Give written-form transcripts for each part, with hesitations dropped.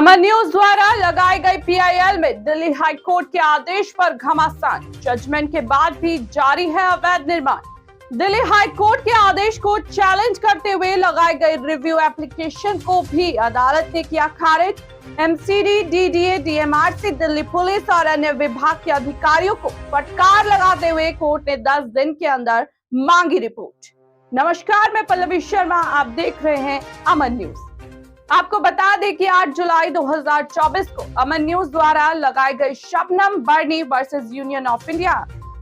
अमन news द्वारा लगाई गई पीआईएल में दिल्ली हाईकोर्ट के आदेश पर घमासान। जजमेंट के बाद भी जारी है अवैध निर्माण। दिल्ली हाईकोर्ट के आदेश को चैलेंज करते हुए लगाई गई रिव्यू एप्लीकेशन को भी अदालत ने किया खारिज। MCD, DDA, DMRC, Delhi police और अन्य विभाग के अधिकारियों को फटकार लगाते हुए कोर्ट ने 10 दिन के अंदर मांगी रिपोर्ट। नमस्कार, मैं पल्लवी शर्मा, आप देख रहे हैं अमन न्यूज। आपको बता दें कि 8 जुलाई 2024 को अमन न्यूज द्वारा लगाई गई शबनम बर्नी वर्सेस यूनियन ऑफ इंडिया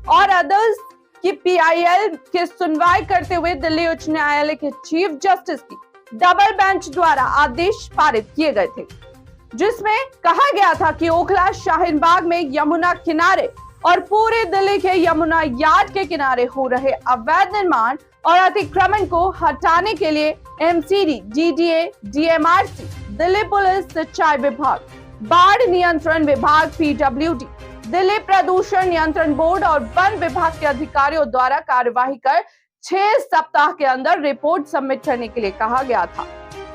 और अदर्स की पीआईएल की सुनवाई करते हुए दिल्ली उच्च न्यायालय के चीफ जस्टिस की डबल बेंच द्वारा आदेश पारित किए गए थे, जिसमें कहा गया था कि ओखला शाहीन बाग में यमुना किनारे और पूरे दिल्ली के यमुना यार्ड के किनारे हो रहे अवैध निर्माण और अतिक्रमण को हटाने के लिए MCD, DDA, DMRC, Delhi police, सिंचाई विभाग, बाढ़ नियंत्रण विभाग, पीडब्ल्यूडी, दिल्ली प्रदूषण नियंत्रण बोर्ड और वन विभाग के अधिकारियों द्वारा कार्यवाही कर 6 सप्ताह के अंदर रिपोर्ट सबमिट करने के लिए कहा गया था,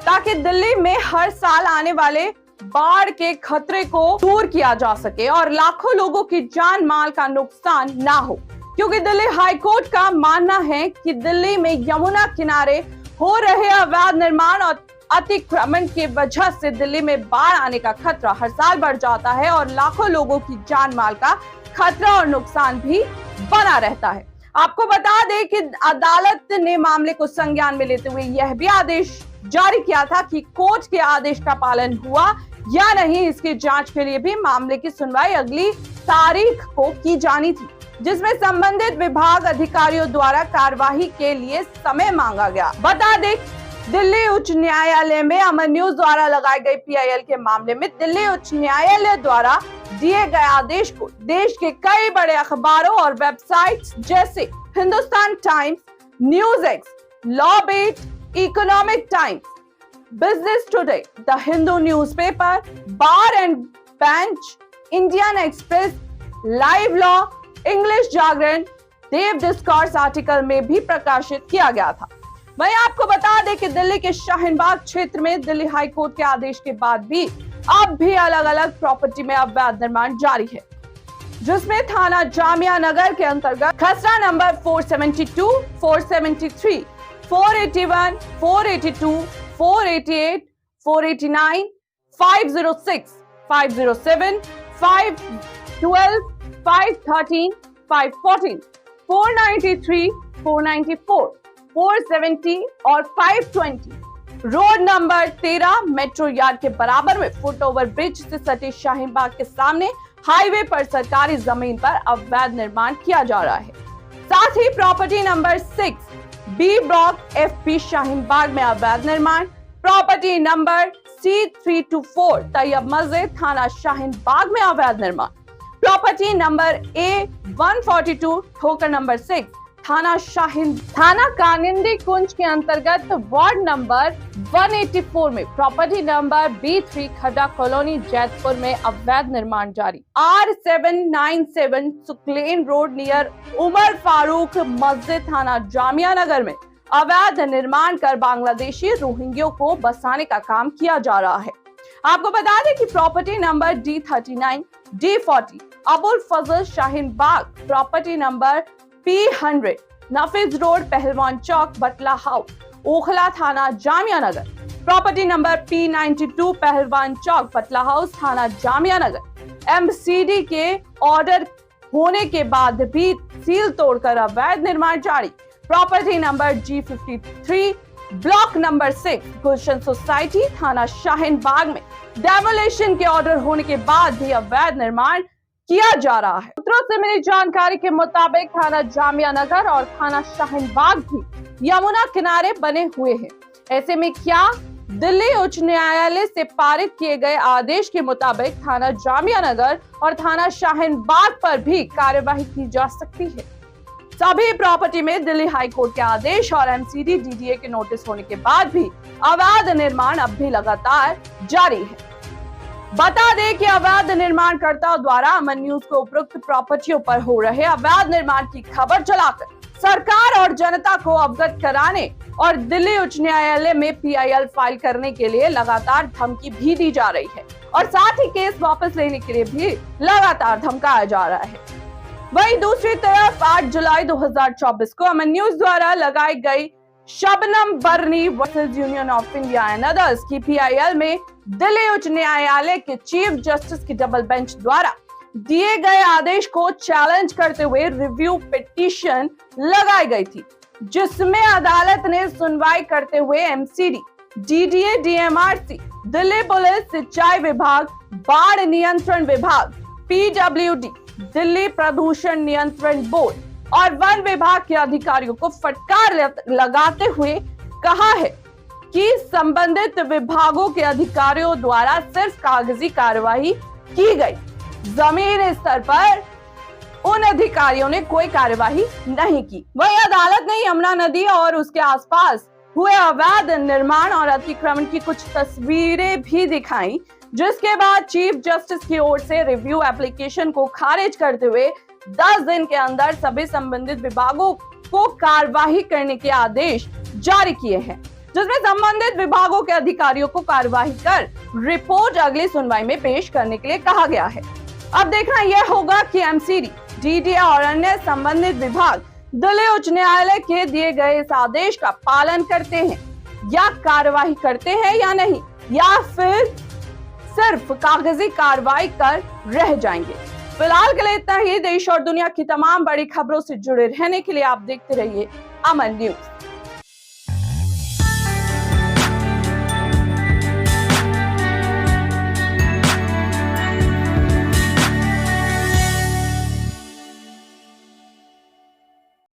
ताकि दिल्ली में हर साल आने वाले बाढ़ के खतरे को दूर किया जा सके और लाखों लोगों की जान माल का नुकसान ना हो। क्योंकि दिल्ली हाईकोर्ट का मानना है कि दिल्ली में यमुना किनारे हो रहे अवैध निर्माण और अतिक्रमण की वजह से दिल्ली में बाढ़ आने का खतरा हर साल बढ़ जाता है और लाखों लोगों की जान माल का खतरा और नुकसान भी बना रहता है। आपको बता दें कि अदालत ने मामले को संज्ञान में लेते हुए यह भी आदेश जारी किया था कि कोर्ट के आदेश का पालन हुआ या नहीं, इसकी जांच के लिए भी मामले की सुनवाई अगली तारीख को की जानी थी, जिसमें संबंधित विभाग अधिकारियों द्वारा कार्यवाही के लिए समय मांगा गया। बता दें, दिल्ली उच्च न्यायालय में अमन न्यूज द्वारा लगाई गई पीआईएल के मामले में दिल्ली उच्च न्यायालय द्वारा दिए गए आदेश को देश के कई बड़े अखबारों और वेबसाइट्स जैसे Hindustan Times, News X, law beat, Economic Times, Business Today, the Hindu newspaper, Bar and Bench, Indian Express, live law, English Jagran, Dev discourse article में भी प्रकाशित किया गया था। वहीं आपको बता दें कि दिल्ली के शाहीन बाग क्षेत्र में दिल्ली हाईकोर्ट के आदेश के बाद भी अब भी अलग अलग प्रॉपर्टी में अवैध निर्माण जारी है, जिसमें थाना जामिया नगर के अंतर्गत खसरा नंबर 472, 473, 481, 482, 488, 489, 506, 507, 512, 513, 514, 493, 494, 470 और 520 रोड नंबर 13 मेट्रो यार्ड के बराबर में फुट ओवर ब्रिज से सटे शाहीन बाग के सामने हाईवे पर सरकारी जमीन पर अवैध निर्माण किया जा रहा है। साथ ही property number 6 B block FP Shaheen Bagh में अवैध निर्माण, प्रॉपर्टी नंबर C324 तैयब मस्जिद थाना शाहीन बाग में अवैध निर्माण, प्रॉपर्टी नंबर A142 ठोकर नंबर 6 थाना कानिंदी कुंज के अंतर्गत वार्ड नंबर 184 में प्रॉपर्टी नंबर B3 खड्डा कॉलोनी जैतपुर में अवैध निर्माण जारी। R797 सुकलेन रोड नियर उमर फारूक मस्जिद थाना जामिया नगर में अवैध निर्माण कर बांग्लादेशी रोहिंग्यों को बसाने का काम किया जा रहा है। आपको बता दें कि property number D39, D40 Abul Fazal Shaheen Bagh, property number P100 Nafees road Pehlwan Chowk बटला हाउस ओखला थाना Jamia Nagar, property number P92 पहलवान चौक बटला हाउस थाना जामिया नगर। एमसीडी के ऑर्डर होने के बाद भी सील तोड़कर अवैध निर्माण जारी। Property number G53 block number 6 गुलशन सोसाइटी थाना शाहीन बाग में डेमोलेशन के ऑर्डर होने के बाद भी अवैध निर्माण किया जा रहा है। सूत्रों से मिली जानकारी के मुताबिक थाना जामिया नगर और थाना शाहीन बाग भी यमुना किनारे बने हुए हैं। ऐसे में क्या दिल्ली उच्च न्यायालय से पारित किए गए आदेश के मुताबिक थाना जामिया नगर और थाना शाहीन बाग पर भी कार्यवाही की जा सकती है। सभी प्रॉपर्टी में दिल्ली हाईकोर्ट के आदेश और एमसीडी, डीडीए के नोटिस होने के बाद भी अवैध निर्माण अब भी लगातार जारी है। बता दें कि अवैध निर्माणकर्ताओं द्वारा अमन न्यूज को उपरोक्त प्रॉपर्टियों पर हो रहे अवैध निर्माण की खबर चलाकर सरकार और जनता को अवगत कराने और दिल्ली उच्च न्यायालय में PIL फाइल करने के लिए लगातार धमकी भी दी जा रही है और साथ ही केस वापस लेने के लिए भी लगातार धमकाया जा रहा है। वहीं दूसरी तरफ 8 जुलाई 2024 को अमन न्यूज द्वारा लगाई गई Shabnam Barni versus union of India and others की PIL में दिल्ली उच्च न्यायालय के चीफ जस्टिस की डबल बेंच द्वारा दिए गए आदेश को चैलेंज करते हुए रिव्यू पिटीशन लगाई गई थी, जिसमें अदालत ने सुनवाई करते हुए MCD, DDA, DMRC, Delhi police, सिंचाई विभाग, बाढ़ नियंत्रण विभाग, PWD, दिल्ली प्रदूषण नियंत्रण बोर्ड और वन विभाग के अधिकारियों को फटकार लगाते हुए कहा है कि संबंधित विभागों के अधिकारियों द्वारा सिर्फ कागजी कार्रवाई की गई, जमीनी स्तर पर उन अधिकारियों ने कोई कार्यवाही नहीं की। वहीं अदालत ने यमुना नदी और उसके आसपास हुए अवैध निर्माण और अतिक्रमण की कुछ तस्वीरें भी दिखाई, जिसके बाद चीफ जस्टिस की ओर से रिव्यू एप्लीकेशन को खारिज करते हुए 10 दिन के अंदर सभी संबंधित विभागों को कार्यवाही करने के आदेश जारी किए हैं, जिसमें संबंधित विभागों के अधिकारियों को कार्यवाही कर रिपोर्ट अगली सुनवाई में पेश करने के लिए कहा गया है। अब देखना यह होगा कि MCD, DDA और अन्य संबंधित विभाग दिल्ली उच्च न्यायालय के दिए गए इस आदेश का पालन करते हैं या कार्यवाही करते हैं या नहीं, या फिर सिर्फ कागजी कार्रवाई कर रह जाएंगे। फिलहाल के लिए इतना ही। देश और दुनिया की तमाम बड़ी खबरों से जुड़े रहने के लिए आप देखते रहिए अमन न्यूज।